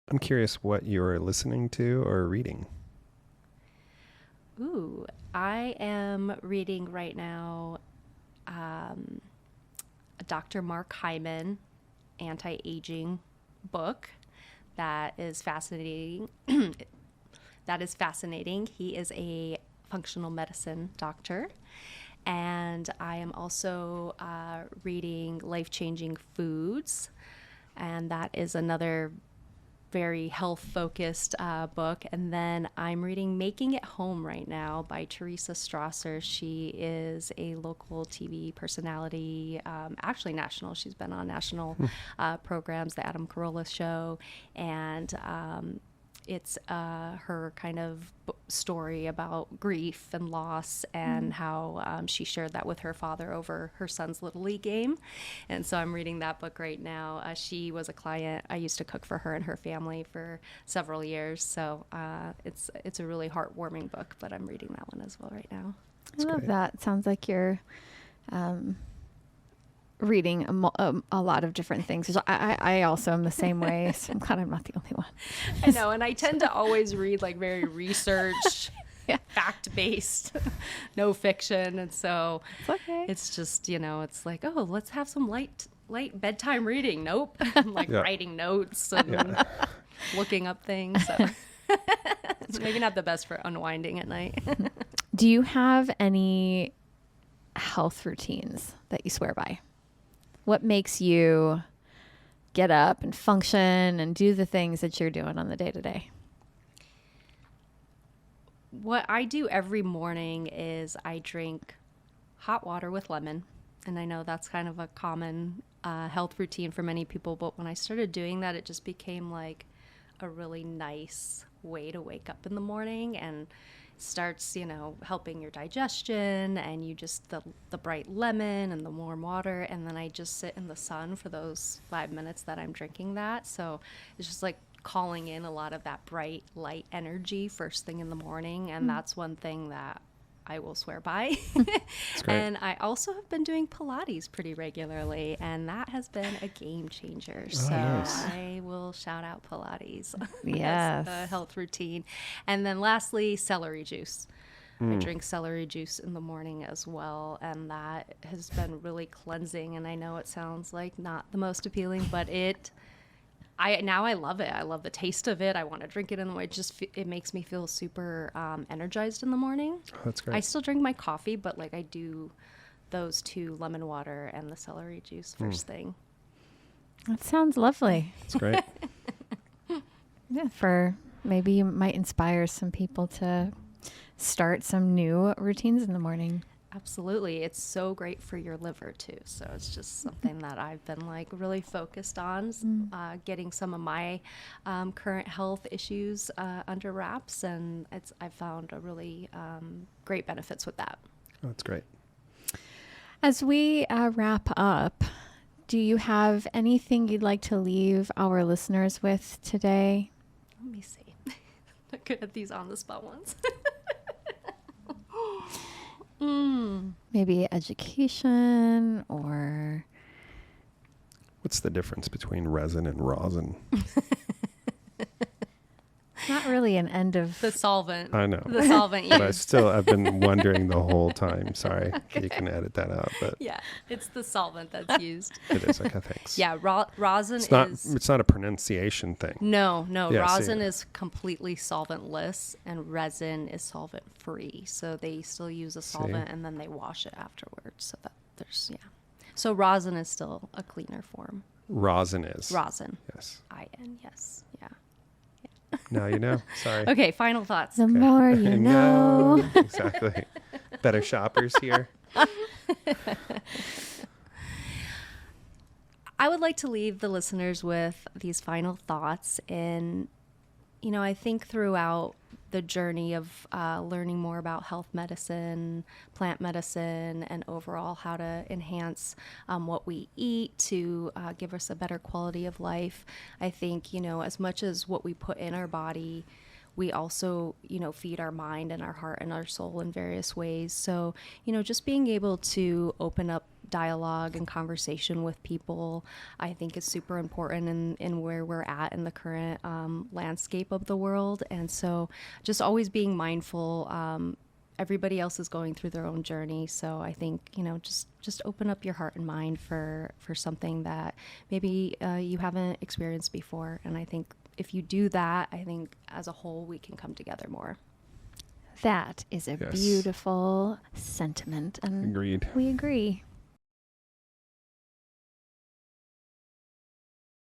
I'm curious what you're listening to or reading. Ooh, I am reading right now a Dr. Mark Hyman anti-aging book that is fascinating. That is fascinating. He is a functional medicine doctor. And I am also reading Life-Changing Foods. And that is another very health-focused book. And then I'm reading Making It Home right now by Teresa Strasser. She is a local TV personality, actually national. She's been on national programs, the Adam Carolla Show. And it's her kind of story about grief and loss and how she shared that with her father over her son's Little League game. And so I'm reading that book right now. She was a client. I used to cook for her and her family for several years. So it's a really heartwarming book, but I'm reading that one as well right now. I love that. Sounds like you're reading a lot of different things. So I also am the same way. So I'm glad I'm not the only one. I know, and I tend to always read like very research, fact-based, no fiction, and so it's just, it's like, oh, let's have some light bedtime reading. Nope, I'm like writing notes and looking up things. So it's maybe not the best for unwinding at night. Do you have any health routines that you swear by? What makes you get up and function and do the things that you're doing on the day-to-day? What I do every morning is I drink hot water with lemon. And I know that's kind of a common health routine for many people. But when I started doing that, it just became like a really nice way to wake up in the morning, and starts, helping your digestion, and you just the bright lemon and the warm water, and then I just sit in the sun for those 5 minutes that I'm drinking that. So it's just like calling in a lot of that bright light energy first thing in the morning, and that's one thing that I will swear by. And I also have been doing Pilates pretty regularly, and that has been a game changer. So nice. I will shout out Pilates as a health routine. And then lastly, celery juice. I drink celery juice in the morning as well, and that has been really cleansing. And I know it sounds like not the most appealing, but I love it. I love the taste of it. I want to drink it in the morning. It makes me feel super energized in the morning. Oh, that's great. I still drink my coffee, but like I do those two, lemon water and the celery juice first thing. That sounds lovely. That's great. Maybe you might inspire some people to start some new routines in the morning. Absolutely. It's so great for your liver too. So it's just something that I've been like really focused on, getting some of my current health issues under wraps. And I've found a really great benefits with that. Oh, that's great. As we wrap up, do you have anything you'd like to leave our listeners with today? Let me see. I'm good at these on the spot ones. Maybe education, or what's the difference between resin and rosin? Not really an end of the solvent. I know the solvent. But I've been wondering the whole time. Sorry, you can edit that out. But yeah, it's the solvent that's used. It is. Okay, thanks. Yeah, rosin It's not a pronunciation thing. No. Yeah, rosin is completely solventless, and resin is solvent free. So they still use a solvent, and then they wash it afterwards. So that So rosin is still a cleaner form. Rosin is. Rosin. Yes. I-N. Yes. Yeah. Now you know. Sorry. Okay, final thoughts. The more you know. Exactly. Better shoppers here. I would like to leave the listeners with these final thoughts. And, I think throughout the journey of learning more about health medicine, plant medicine, and overall how to enhance what we eat to give us a better quality of life, I think, as much as what we put in our body, we also, feed our mind and our heart and our soul in various ways. So, just being able to open up dialogue and conversation with people, I think is super important in where we're at in the current landscape of the world. And so just always being mindful. Everybody else is going through their own journey. So I think, just open up your heart and mind for something that maybe you haven't experienced before. And I think if you do that, I think as a whole, we can come together more. That is a Yes. beautiful sentiment. And Agreed. we agree.